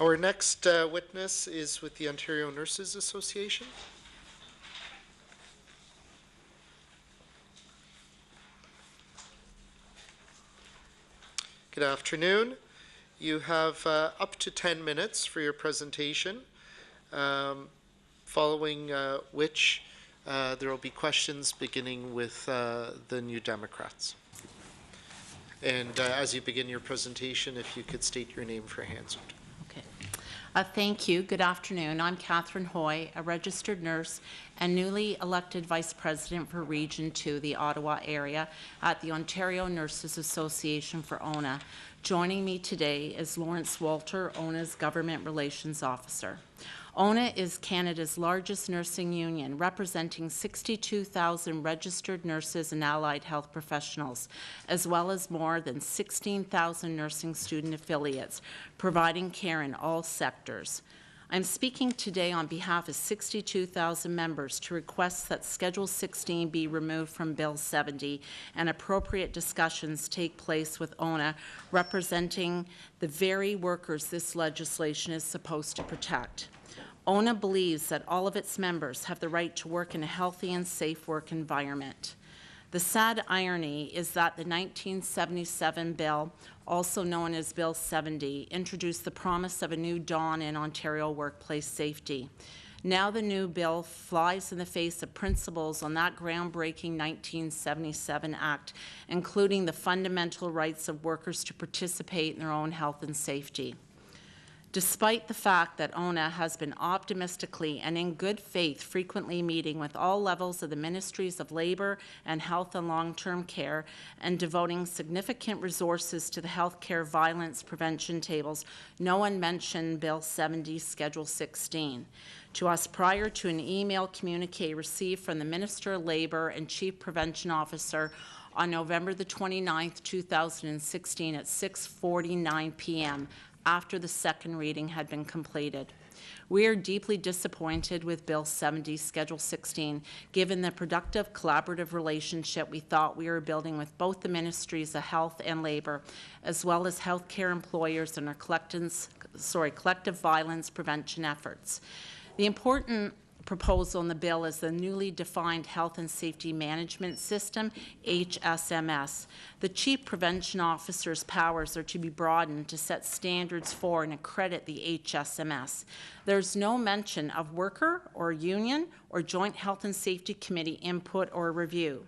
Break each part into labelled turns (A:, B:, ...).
A: Our next witness is with the Ontario Nurses Association. Good afternoon. You have up to 10 minutes for your presentation, following which there will be questions beginning with the New Democrats. And as you begin your presentation, if you could state your name for Hansard.
B: Okay. Thank you. Good afternoon. I'm Catherine Hoy, a registered nurse and newly elected Vice President for Region 2, the Ottawa area, at the Ontario Nurses Association for ONA. Joining me today is Lawrence Walter, ONA's Government Relations Officer. ONA is Canada's largest nursing union, representing 62,000 registered nurses and allied health professionals, as well as more than 16,000 nursing student affiliates, providing care in all sectors. I'm speaking today on behalf of 62,000 members to request that Schedule 16 be removed from Bill 70 and appropriate discussions take place with ONA, representing the very workers this legislation is supposed to protect. ONA believes that all of its members have the right to work in a healthy and safe work environment. The sad irony is that the 1977 bill, also known as Bill 70, introduced the promise of a new dawn in Ontario workplace safety. Now the new bill flies in the face of principles on that groundbreaking 1977 Act, including the fundamental rights of workers to participate in their own health and safety. Despite the fact that ONA has been optimistically and in good faith frequently meeting with all levels of the Ministries of Labour and Health and Long-Term Care and devoting significant resources to the healthcare violence prevention tables, no one mentioned Bill 70, Schedule 16. To us prior to an email communique received from the Minister of Labour and Chief Prevention Officer on November the 29th, 2016 at 6:49 p.m., after the second reading had been completed. We are deeply disappointed with Bill 70, Schedule 16, given the productive collaborative relationship we thought we were building with both the Ministries of Health and Labour, as well as healthcare employers and our collective violence prevention efforts. The important proposal in the bill is the newly defined Health and Safety Management System, HSMS. The Chief Prevention Officer's powers are to be broadened to set standards for and accredit the HSMS. There's no mention of worker or union or Joint Health and Safety Committee input or review.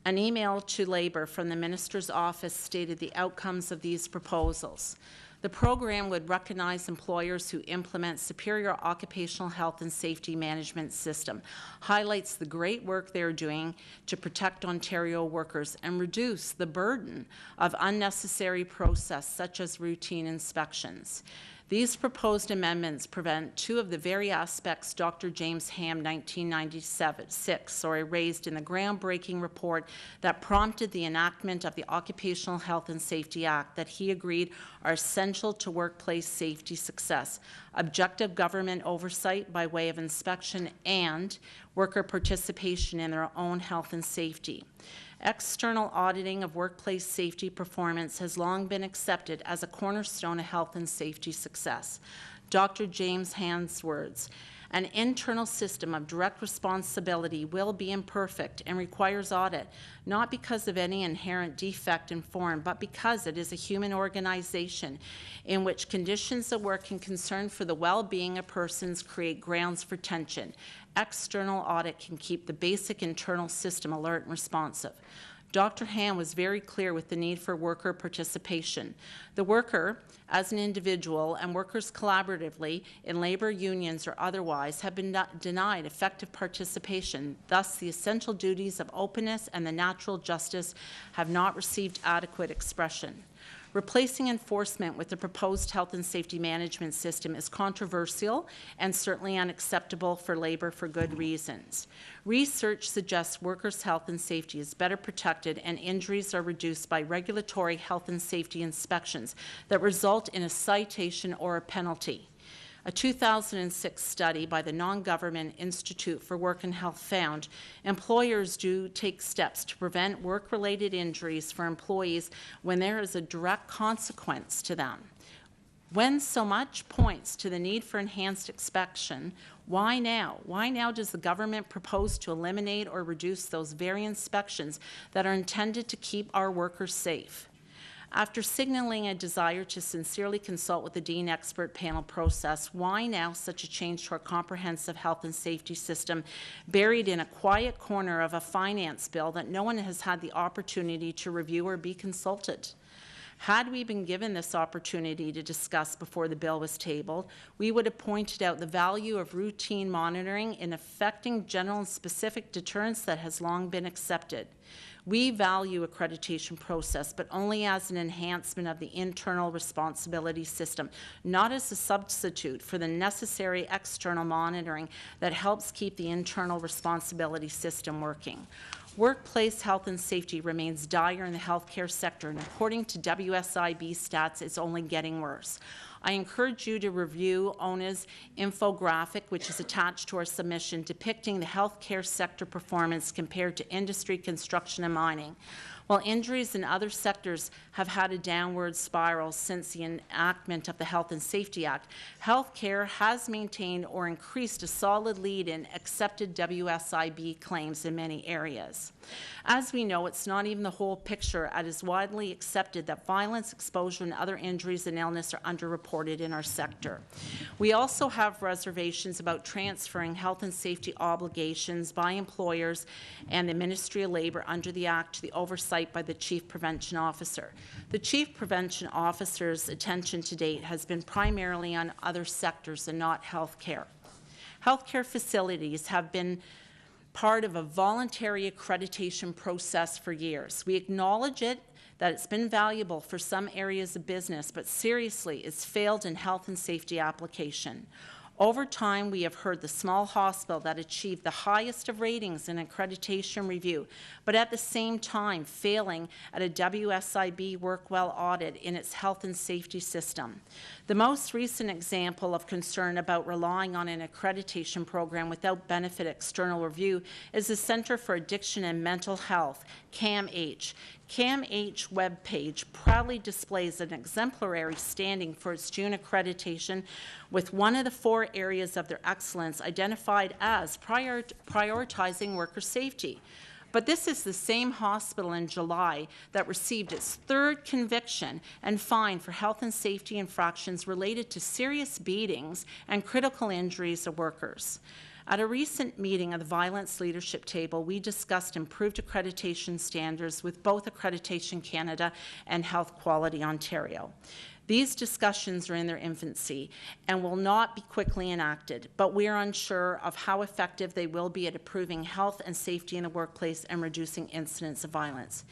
B: An email to Labour from the Minister's office stated the outcomes of these proposals. The program would recognize employers who implement superior occupational health and safety management system, highlights the great work they are doing to protect Ontario workers and reduce the burden of unnecessary process such as routine inspections. These proposed amendments prevent two of the very aspects Dr. James Ham 1996 raised in the groundbreaking report that prompted the enactment of the Occupational Health and Safety Act that he agreed are essential to workplace safety success: objective government oversight by way of inspection and worker participation in their own health and safety. External auditing of workplace safety performance has long been accepted as a cornerstone of health and safety success. Dr. James Ham's words, "An internal system of direct responsibility will be imperfect and requires audit, not because of any inherent defect in form, but because it is a human organization in which conditions of work and concern for the well-being of persons create grounds for tension. External audit can keep the basic internal system alert and responsive." Dr. Ham was very clear with the need for worker participation. The worker, as an individual, and workers collaboratively in labor unions or otherwise have been denied effective participation. Thus, the essential duties of openness and the natural justice have not received adequate expression. Replacing enforcement with the proposed health and safety management system is controversial and certainly unacceptable for Labour for good reasons. Research suggests workers' health and safety is better protected and injuries are reduced by regulatory health and safety inspections that result in a citation or a penalty. A 2006 study by the Non-Government Institute for Work and Health found employers do take steps to prevent work-related injuries for employees when there is a direct consequence to them. When so much points to the need for enhanced inspection, why now? Why now does the government propose to eliminate or reduce those very inspections that are intended to keep our workers safe? After signaling a desire to sincerely consult with the Dean expert panel process, why now such a change to our comprehensive health and safety system buried in a quiet corner of a finance bill that no one has had the opportunity to review or be consulted? Had we been given this opportunity to discuss before the bill was tabled, we would have pointed out the value of routine monitoring in effecting general and specific deterrence that has long been accepted. We value accreditation process, but only as an enhancement of the internal responsibility system, not as a substitute for the necessary external monitoring that helps keep the internal responsibility system working. Workplace health and safety remains dire in the healthcare sector, and according to WSIB stats, it's only getting worse. I encourage you to review ONA's infographic, which is attached to our submission, depicting the healthcare sector performance compared to industry, construction, and mining. While injuries in other sectors have had a downward spiral since the enactment of the Health and Safety Act, healthcare has maintained or increased a solid lead in accepted WSIB claims in many areas. As we know, it's not even the whole picture, as it is widely accepted that violence, exposure, and other injuries and illness are underreported in our sector. We also have reservations about transferring health and safety obligations by employers and the Ministry of Labour under the Act to the oversight by the Chief Prevention Officer. The Chief Prevention Officer's attention to date has been primarily on other sectors and not healthcare. Healthcare facilities have been part of a voluntary accreditation process for years. We acknowledge that it's been valuable for some areas of business, but seriously, it's failed in health and safety application. Over time, we have heard the small hospital that achieved the highest of ratings in accreditation review, but at the same time failing at a WSIB Workwell audit in its health and safety system. The most recent example of concern about relying on an accreditation program without benefit external review is the Center for Addiction and Mental Health, CAMH. CAMH webpage proudly displays an exemplary standing for its June accreditation, with one of the 4 areas of their excellence identified as prioritizing worker safety. But this is the same hospital in July that received its 3rd conviction and fine for health and safety infractions related to serious beatings and critical injuries of workers. At a recent meeting of the Violence Leadership Table, we discussed improved accreditation standards with both Accreditation Canada and Health Quality Ontario. These discussions are in their infancy and will not be quickly enacted, but we are unsure of how effective they will be at improving health and safety in the workplace and reducing incidents of violence.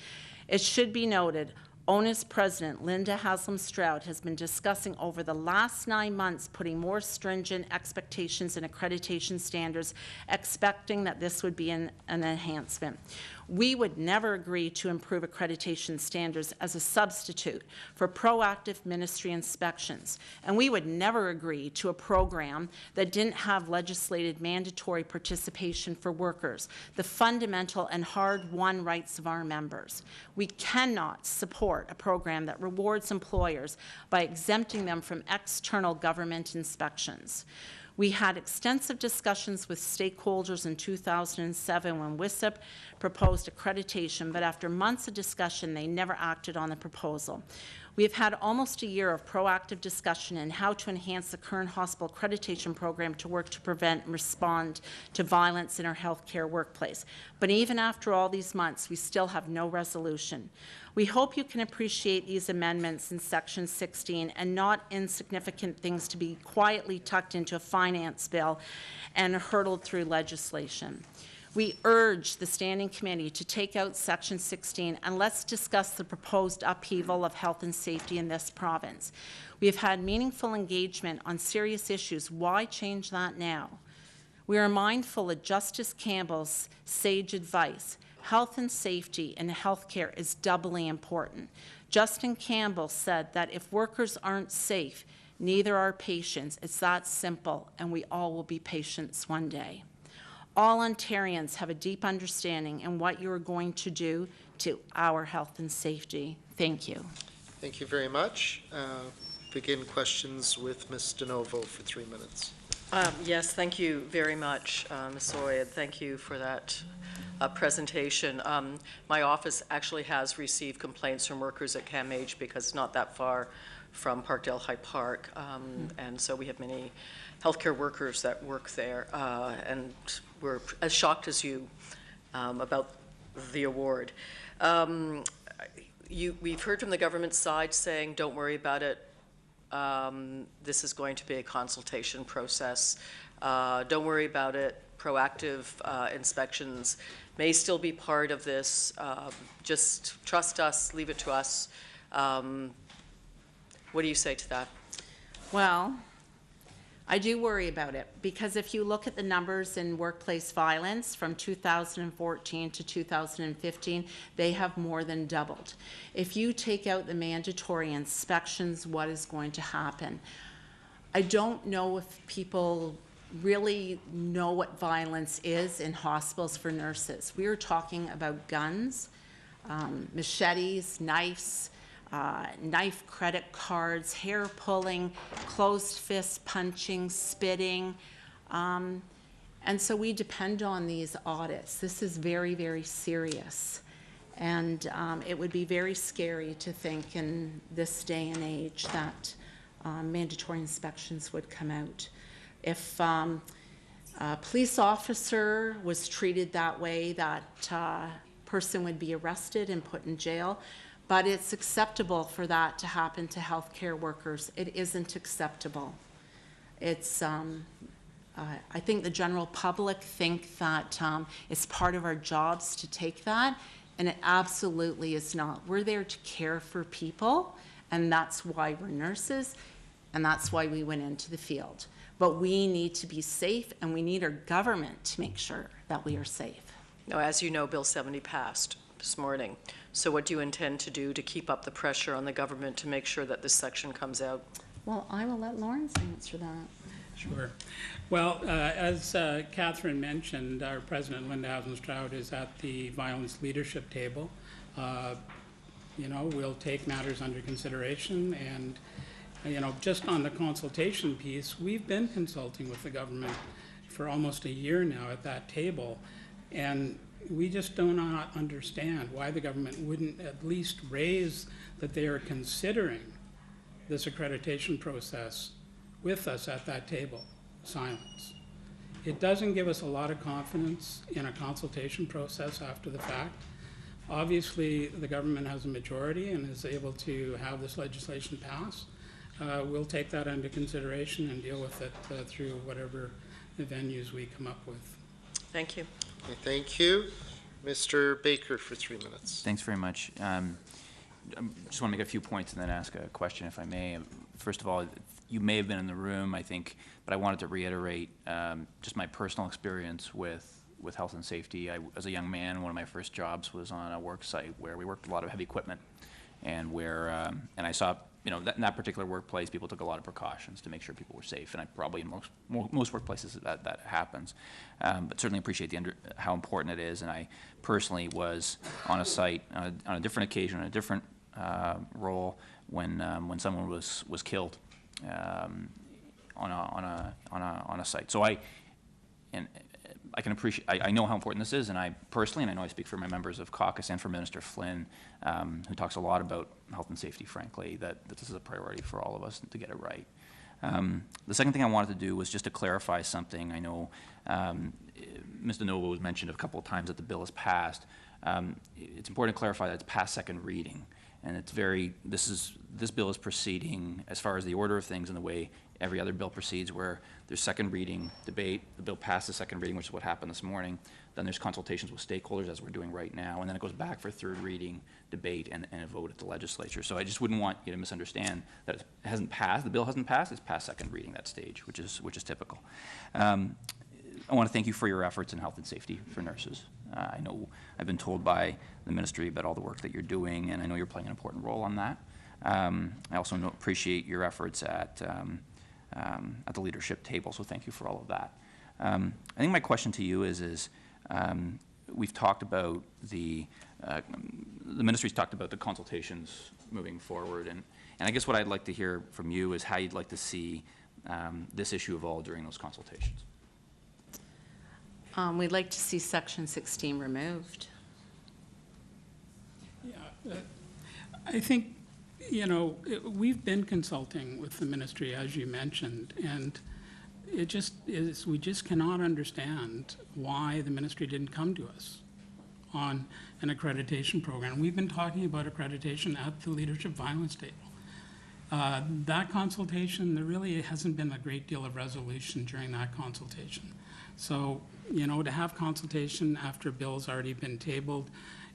B: It should be noted, ONA's president, Linda Haslam-Stroud, has been discussing over the last 9 months putting more stringent expectations and accreditation standards, expecting that this would be an enhancement. We would never agree to improve accreditation standards as a substitute for proactive ministry inspections, and we would never agree to a program that didn't have legislated mandatory participation for workers, the fundamental and hard-won rights of our members. We cannot support a program that rewards employers by exempting them from external government inspections. We had extensive discussions with stakeholders in 2007 when WISIP proposed accreditation, but after months of discussion, they never acted on the proposal. We have had almost a year of proactive discussion on how to enhance the current hospital accreditation program to work to prevent and respond to violence in our healthcare workplace. But even after all these months, we still have no resolution. We hope you can appreciate these amendments in Section 16 and not insignificant things to be quietly tucked into a finance bill and hurtled through legislation. We urge the Standing Committee to take out Section 16 and let's discuss the proposed upheaval of health and safety in this province. We have had meaningful engagement on serious issues. Why change that now? We are mindful of Justice Campbell's sage advice. Health and safety in healthcare is doubly important. Justice Campbell said that if workers aren't safe, neither are patients. It's that simple, and we all will be patients one day. All Ontarians have a deep understanding in what you are going to do to our health and safety. Thank you.
A: Thank you very much. begin questions with Ms. DeNovo for 3 minutes.
C: Yes, thank you very much, Ms. Soy, and thank you for that presentation. My office actually has received complaints from workers at CAMH because it's not that far from Parkdale High Park, and so we have many healthcare workers that work there, and we're as shocked as you about the award. We've heard from the government side saying, don't worry about it. This is going to be a consultation process. Don't worry about it. Proactive inspections may still be part of this. Just trust us, leave it to us. What do you say to that?
B: Well, I do worry about it because if you look at the numbers in workplace violence from 2014 to 2015, they have more than doubled. If you take out the mandatory inspections, what is going to happen? I don't know if people really know what violence is in hospitals for nurses. We are talking about guns, machetes, knives, knife credit cards, hair pulling, closed fist punching, spitting. And so we depend on these audits. This is very, very serious. And it would be very scary to think in this day and age that mandatory inspections would come out. If a police officer was treated that way, that person would be arrested and put in jail. But it's acceptable for that to happen to healthcare workers. It isn't acceptable. It's, I think the general public think that it's part of our jobs to take that, and it absolutely is not. We're there to care for people, and that's why we're nurses, and that's why we went into the field. But we need to be safe, and we need our government to make sure that we are safe.
C: Now, as you know, Bill 70 passed this morning. So what do you intend to do to keep up the pressure on the government to make sure that this section comes out?
B: Well, I will let Lawrence answer that.
D: Sure. Well, as Catherine mentioned, our President, Linda Hazen-Stroud, is at the violence leadership table. You know, we'll take matters under consideration, and you know, just on the consultation piece, we've been consulting with the government for almost a year now at that table, and we just do not understand why the government wouldn't at least raise that they are considering this accreditation process with us at that table. Silence. It doesn't give us a lot of confidence in a consultation process after the fact. Obviously, the government has a majority and is able to have this legislation pass. We'll take that under consideration and deal with it through whatever the venues we come up with.
C: Thank you.
A: Okay, thank you. Mr. Baker for 3 minutes.
E: Thanks very much. I just want to make a few points and then ask a question, if I may. First of all, you may have been in the room, I think, but I wanted to reiterate just my personal experience with health and safety. As a young man, one of my first jobs was on a work site where we worked with a lot of heavy equipment, and where and I saw, you know, in that particular workplace, people took a lot of precautions to make sure people were safe, and I probably in most workplaces that happens. But certainly appreciate how important it is, and I personally was on a site on a different occasion, on a different role when someone was killed on a site. So I can appreciate. I know how important this is, and I personally, and I know I speak for my members of caucus and for Minister Flynn, who talks a lot about health and safety, frankly, that this is a priority for all of us to get it right. The second thing I wanted to do was just to clarify something. I know Ms. DeNovo was mentioned a couple of times that the bill is passed. It's important to clarify that it's past second reading, and it's this bill is proceeding as far as the order of things in the way every other bill proceeds, where there's second reading debate, the bill passes second reading, which is what happened this morning, then there's consultations with stakeholders, as we're doing right now, and then it goes back for third reading, debate, and a vote at the legislature. So I just wouldn't want you to misunderstand that it hasn't passed, the bill hasn't passed, it's past second reading, that stage, which is typical. I want to thank you for your efforts in health and safety for nurses. I know I've been told by the ministry about all the work that you're doing, and I know you're playing an important role on that. I also appreciate your efforts at the leadership table, so thank you for all of that. I think my question to you is we've talked about the ministry's talked about the consultations moving forward, And I guess what I'd like to hear from you is how you'd like to see this issue evolve during those consultations.
B: We'd like to see Section 16 removed.
D: Yeah, I think, you know, we've been consulting with the ministry, as you mentioned, and it just is, we just cannot understand why the ministry didn't come to us on an accreditation program. We've been talking about accreditation at the leadership violence table. That consultation, there really hasn't been a great deal of resolution during that consultation. So, you know, to have consultation after a bill's already been tabled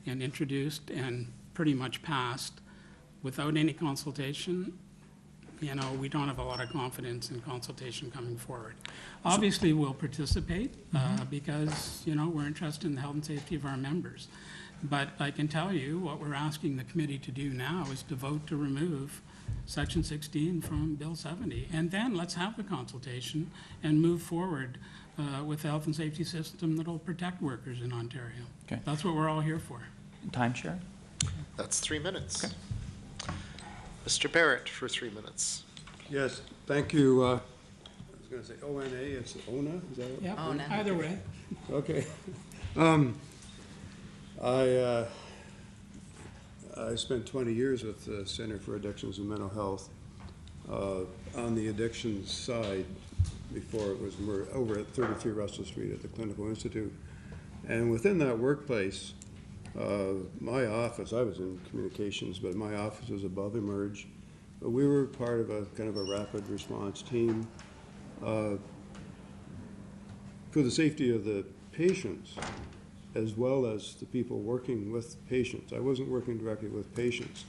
D: and introduced and pretty much passed without any consultation, you know, we don't have a lot of confidence in consultation coming forward. Obviously, we'll participate because, you know, we're interested in the health and safety of our members. But I can tell you what we're asking the committee to do now is to vote to remove Section 16 from Bill 70. And then let's have the consultation and move forward with the health and safety system that will protect workers in Ontario.
E: Okay.
D: That's what we're all here for.
E: Time share?
A: That's 3 minutes.
E: Okay.
A: Mr. Barrett for 3 minutes.
F: Yes, thank you. I was going to say ONA, it's ONA, is that it?
D: Yeah,
B: Ona.
D: either way.
F: Okay. I spent 20 years with the Center for Addictions and Mental Health on the addictions side before it was over at 33 Russell Street at the Clinical Institute. And within that workplace, my office, I was in communications, but my office was above Emerge. But we were part of a kind of a rapid response team for the safety of the patients as well as the people working with patients. I wasn't working directly with patients,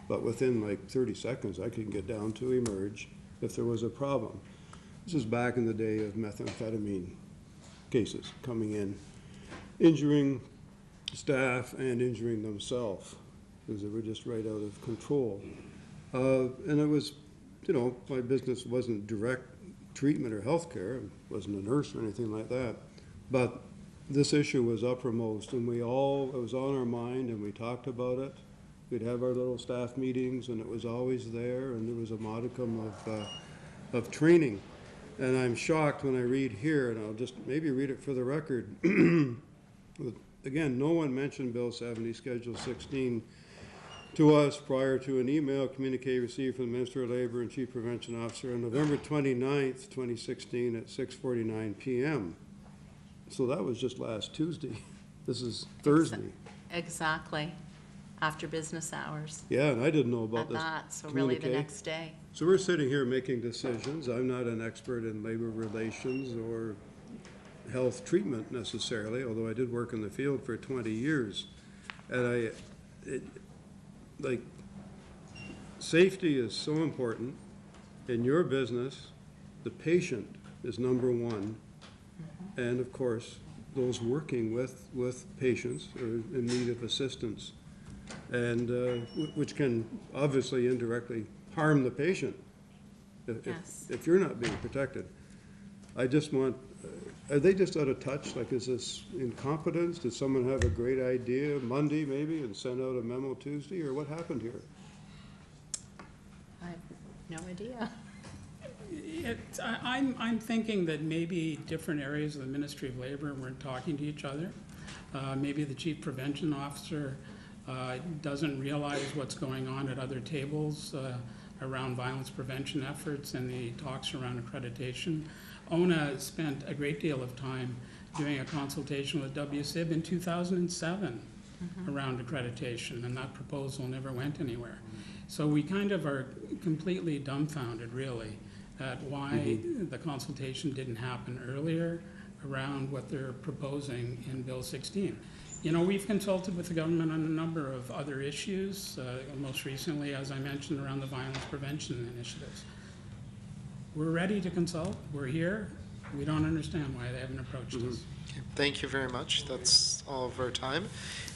F: but within like 30 seconds I could get down to Emerge if there was a problem. This is back in the day of methamphetamine cases coming in, injuring staff and injuring themselves because they were just right out of control. And it was, you know, my business wasn't direct treatment or healthcare. I wasn't a nurse or anything like that. But this issue was uppermost, and it was on our mind, and we talked about it. We'd have our little staff meetings, and it was always there, and there was a modicum of training. And I'm shocked when I read here, and I'll just maybe read it for the record. Again, no one mentioned Bill 70, Schedule 16, to us prior to an email communique received from the Minister of Labor and Chief Prevention Officer on November 29th, 2016 at 6:49 p.m. So that was just last Tuesday. This is Thursday.
B: Exactly. After business hours.
F: Yeah, and I didn't know about
B: At
F: this
B: that, so really the
F: communique.
B: next day.
F: So we're sitting here making decisions. I'm not an expert in labor relations or health treatment necessarily, although I did work in the field for 20 years. And like, safety is so important. In your business, the patient is number one. And of course, those working with patients are in need of assistance, and which can obviously indirectly harm the patient if you're not being protected. I just want, are they just out of touch? Like, is this incompetence? Did someone have a great idea Monday maybe and send out a memo Tuesday, or what happened here?
B: I have no idea.
D: I'm thinking that maybe different areas of the Ministry of Labor weren't talking to each other. Maybe the Chief Prevention Officer doesn't realize what's going on at other tables around violence prevention efforts and the talks around accreditation. ONA spent a great deal of time doing a consultation with WCIB in 2007 around accreditation, and that proposal never went anywhere. So we kind of are completely dumbfounded, really, at why the consultation didn't happen earlier around what they're proposing in Bill 16. You know, we've consulted with the government on a number of other issues, most recently, as I mentioned, around the violence prevention initiatives. We're ready to consult. We're here. We don't understand why they haven't approached us.
A: Thank you very much. That's all of our time.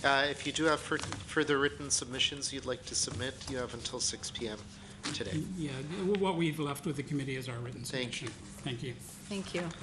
A: If you do have further written submissions you'd like to submit, you have until 6 p.m. today.
D: Yeah, what we've left with the committee is our written submission.
A: Thank you.
D: Thank you.
B: Thank you.